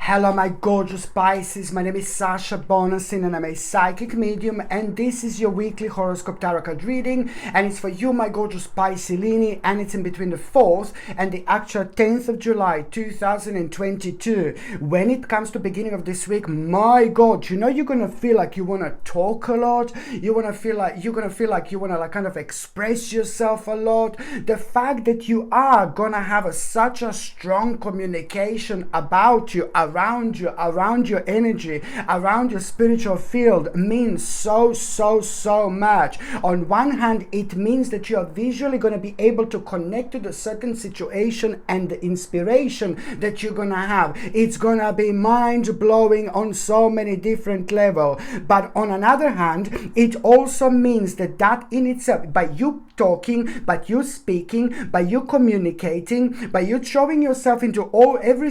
Hello my gorgeous Pisces, my name is Sasha Bonasin and I'm a psychic medium, and this is your weekly horoscope tarot card reading, and it's for you my gorgeous Piscelini, and it's in between the 4th and the actual 10th of July 2022. When it comes to beginning of this week, my god, you know you're gonna feel like you wanna talk a lot, you're gonna feel like you wanna kind of express yourself a lot. The fact that you are gonna have such a strong communication about you, around your energy, around your spiritual field means so much. On one hand, it means that you are visually going to be able to connect to the certain situation and the inspiration that you're going to have. It's going to be mind-blowing on so many different levels. But on another hand, it also means that in itself, by you talking, by you speaking, by you communicating, by you showing yourself into every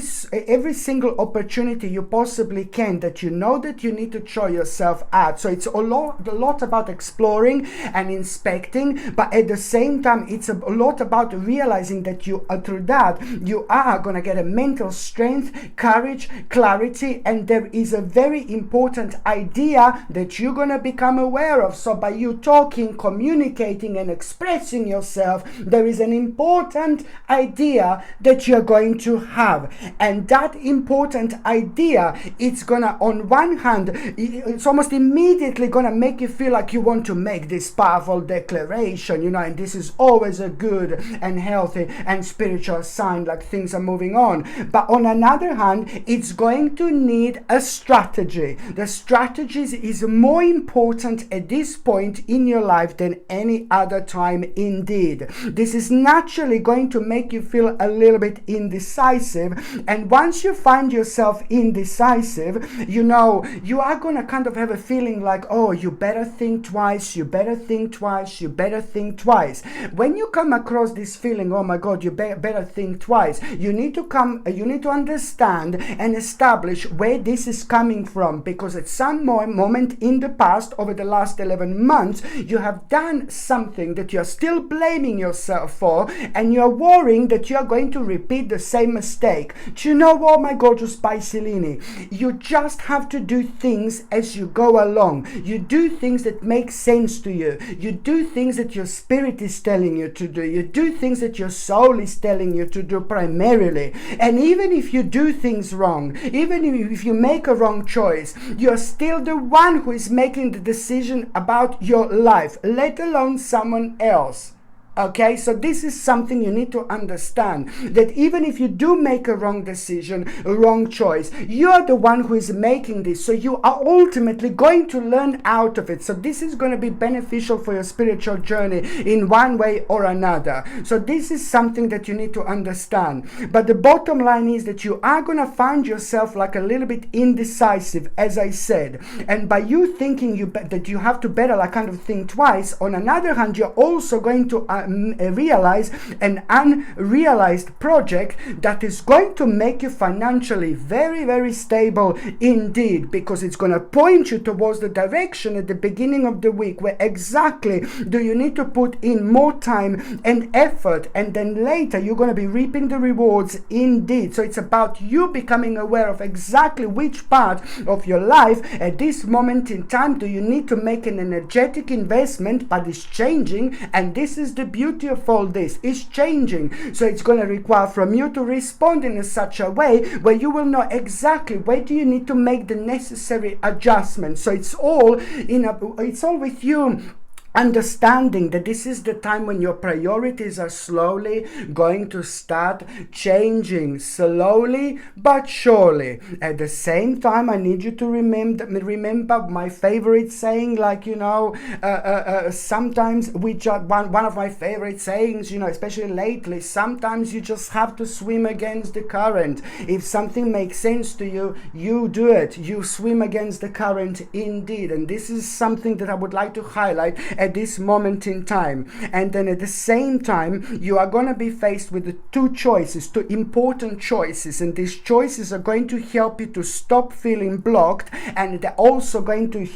single opportunity you possibly can, that you know that you need to show yourself at. So it's a lot about exploring and inspecting, but at the same time it's a lot about realizing that through that you are going to get a mental strength, courage, clarity, and there is a very important idea that you're going to become aware of. So by you talking, communicating and expressing yourself, there is an important idea that you're going to have, and that important idea, it's gonna, on one hand, it's almost immediately gonna make you feel like you want to make this powerful declaration, and this is always a good and healthy and spiritual sign, like things are moving on. But on another hand, it's going to need a strategy. The strategies is more important at this point in your life than any other time indeed. This is naturally going to make you feel a little bit indecisive, and once you find yourself indecisive, you are going to kind of have a feeling like, oh, you better think twice, you better think twice, you better think twice. When you come across this feeling, oh my god, you better think twice, you need to understand and establish where this is coming from, because at some moment in the past, over the last 11 months, you have done something that you're still blaming yourself for, and you're worrying that you're going to repeat the same mistake. Do you know what, my gorgeous Piscelini? You just have to do things as you go along. You do things that make sense to you. You do things that your spirit is telling you to do. You do things that your soul is telling you to do primarily. And even if you do things wrong, even if you make a wrong choice, you're still the one who is making the decision about your life, let alone someone else. Okay, so this is something you need to understand, that even if you do make a wrong decision, a wrong choice, you're the one who is making this, so you are ultimately going to learn out of it. So this is going to be beneficial for your spiritual journey in one way or another. So this is something that you need to understand. But the bottom line is that you are going to find yourself like a little bit indecisive, as I said, and by you thinking that you have to better like kind of think twice, on another hand, you're also going to realize an unrealized project that is going to make you financially very stable indeed, because it's going to point you towards the direction at the beginning of the week where exactly do you need to put in more time and effort, and then later you're going to be reaping the rewards indeed. So it's about you becoming aware of exactly which part of your life at this moment in time do you need to make an energetic investment, but it's changing, and this is the beauty of all this, is changing. So it's going to require from you to respond in such a way where you will know exactly where do you need to make the necessary adjustments. So it's all with you understanding that this is the time when your priorities are slowly going to start changing, slowly but surely. At the same time, I need you to remember my favorite saying, sometimes one of my favorite sayings, especially lately, sometimes you just have to swim against the current. If something makes sense to you, you do it. You swim against the current indeed. And this is something that I would like to highlight at this moment in time. And then at the same time, you are going to be faced with the two choices, two important choices, and these choices are going to help you to stop feeling blocked, and they're also going to,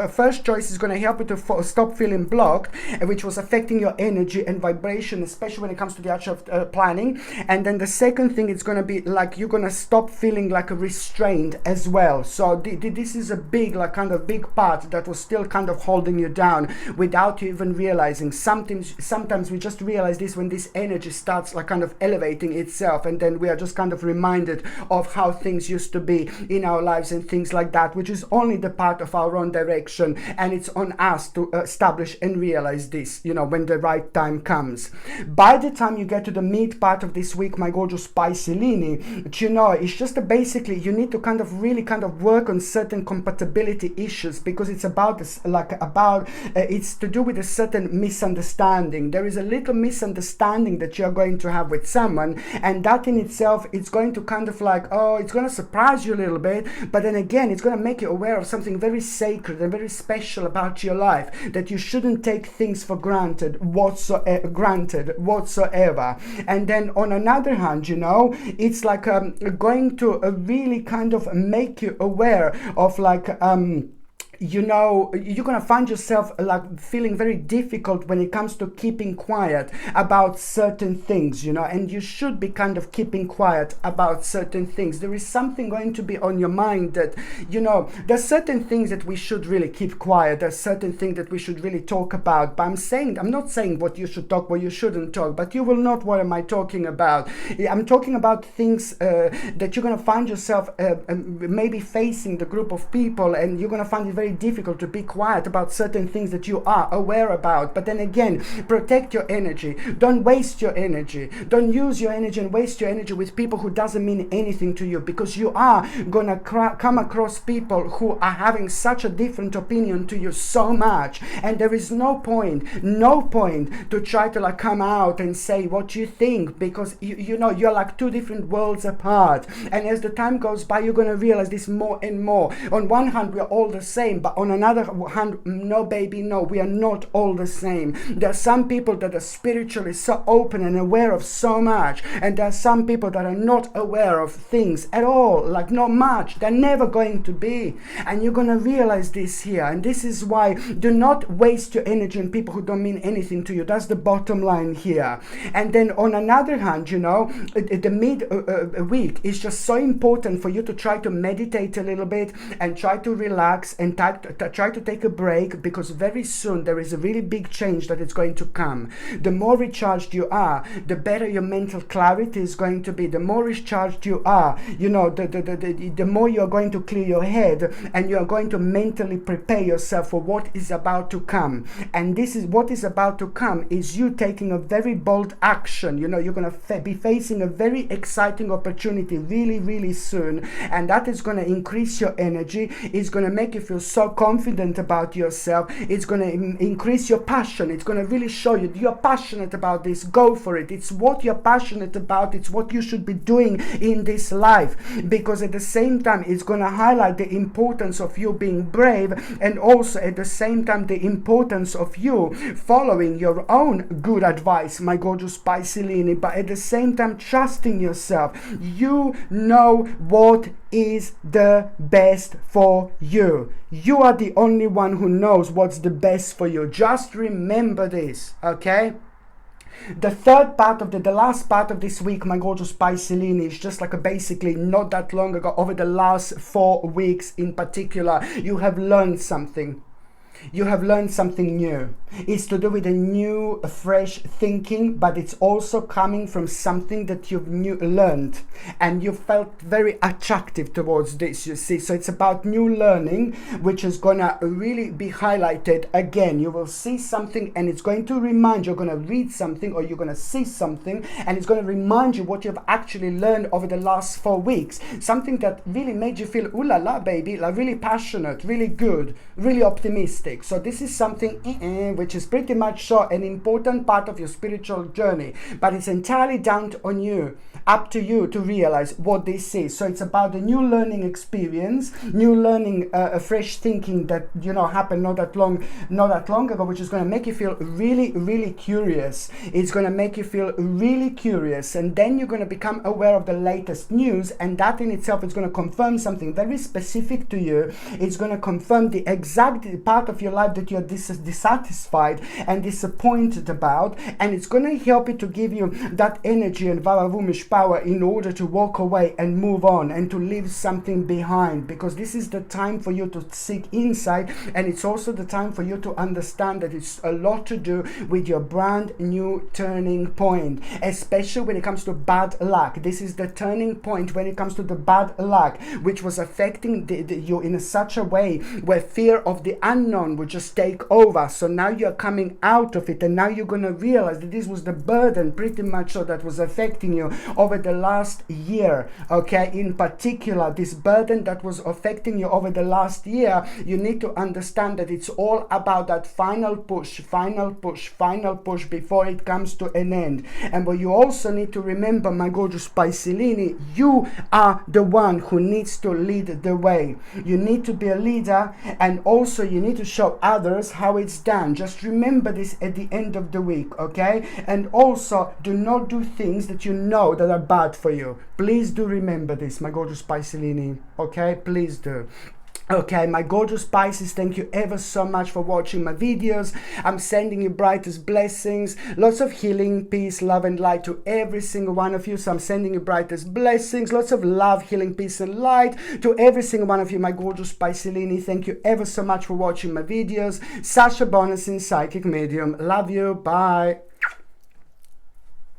first choice is going to help you to stop feeling blocked, which was affecting your energy and vibration, especially when it comes to the actual planning. And then the second thing, it's going to be like you're going to stop feeling like a restrained as well. So this is a big, like kind of big part that was still kind of holding you down without you even realizing. Sometimes we just realize this when this energy starts like kind of elevating itself, and then we are just kind of reminded of how things used to be in our lives and things like that, which is only the part of our own direction, and it's on us to establish and realize this, you know, when the right time comes. By the time you get to the mid part of this week, my gorgeous Piscelini, you know, it's just basically you need to kind of really kind of work on certain compatibility issues, because it's about this, it's to do with a certain misunderstanding. There is a little misunderstanding that you're going to have with someone, and that in itself, it's going to kind of like, oh, it's going to surprise you a little bit, but then again, it's going to make you aware of something very sacred and very special about your life, that you shouldn't take things for granted whatsoever. And then on another hand, you know, it's like going to really kind of make you aware of like you know, you're gonna find yourself like feeling very difficult when it comes to keeping quiet about certain things, you know, and you should be kind of keeping quiet about certain things. There is something going to be on your mind that, you know, there's certain things that we should really keep quiet. There's certain things that we should really talk about. But I'm not saying what you should talk, what you shouldn't talk, but you will know what am I talking about. I'm talking about things that you're gonna find yourself maybe facing the group of people, and you're gonna find it very difficult to be quiet about certain things that you are aware about. But then again, protect your energy. Don't waste your energy. Don't use your energy and waste your energy with people who doesn't mean anything to you, because you are gonna come across people who are having such a different opinion to you so much, and there is no point to try to like come out and say what you think, because you know you're like two different worlds apart. And as the time goes by, you're gonna realize this more and more. On one hand, we're all the same, but on another hand, no baby, no, we are not all the same. There are some people that are spiritually so open and aware of so much, and there are some people that are not aware of things at all, like not much. They're never going to be, and you're gonna realize this here. And this is why do not waste your energy on people who don't mean anything to you. That's the bottom line here. And then on another hand, you know, the mid week is just so important for you to try to meditate a little bit and try to relax and try to take a break, because very soon there is a really big change that is going to come. The more recharged you are, the better your mental clarity is going to be. The more recharged you are, you know, the more you're going to clear your head, and you're going to mentally prepare yourself for what is about to come. And this is what is about to come, is you taking a very bold action. You know, you're going to be facing a very exciting opportunity really, really soon, and that is going to increase your energy. It's going to make you feel so confident about yourself. It's going to increase your passion. It's going to really show you you're passionate about this. Go for it. It's what you're passionate about. It's what you should be doing in this life, because at the same time it's going to highlight the importance of you being brave, and also at the same time the importance of you following your own good advice, my gorgeous Piscelini, but at the same time trusting yourself. You know what is the best for you. You are the only one who knows what's the best for you. Just remember this, okay? The third part of the last part of this week, my gorgeous Piscelini, is just like basically not that long ago, over the last 4 weeks in particular, you have learned something. You have learned something new. It's to do with a new, fresh thinking, but it's also coming from something that you've learned, and you felt very attractive towards this, you see. So it's about new learning, which is gonna really be highlighted again. You will see something, and it's going to remind you. You're gonna read something, or you're gonna see something, and it's gonna remind you what you've actually learned over the last 4 weeks. Something that really made you feel, ooh la la, baby, like really passionate, really good, really optimistic. So this is something which is pretty much so an important part of your spiritual journey, but it's entirely down on you. up to you to realize what this is. So it's about a new learning experience, new learning, a fresh thinking that, you know, happened not that long ago, which is going to make you feel really, really curious. It's going to make you feel really curious, and then you're going to become aware of the latest news, and that in itself is going to confirm something very specific to you. It's going to confirm the exact part of your life that you're dissatisfied and disappointed about, and it's going to help you to give you that energy and varavumish power in order to walk away and move on and to leave something behind, because this is the time for you to seek insight, and it's also the time for you to understand that it's a lot to do with your brand new turning point, especially when it comes to bad luck. This is the turning point when it comes to the bad luck, which was affecting you in such a way where fear of the unknown would just take over. So now you're coming out of it, and now you're going to realize that this was the burden pretty much so that was affecting you over the last year. Okay, in particular, this burden that was affecting you over the last year, you need to understand that it's all about that final push before it comes to an end. And what you also need to remember, my gorgeous Piscelini, you are the one who needs to lead the way. You need to be a leader, and also you need to show others how it's done. Just remember this at the end of the week, okay? And also, do not do things that you know that are bad for you. Please do remember this, my gorgeous Piscelini, okay? Please do. Okay, my gorgeous Pisces, thank you ever so much for watching my videos. I'm sending you brightest blessings, lots of healing, peace, love and light to every single one of you. So I'm sending you brightest blessings, lots of love, healing, peace and light to every single one of you, my gorgeous Piscelini. Thank you ever so much for watching my videos. Sasha Bonasin, Psychic Medium. Love you. Bye.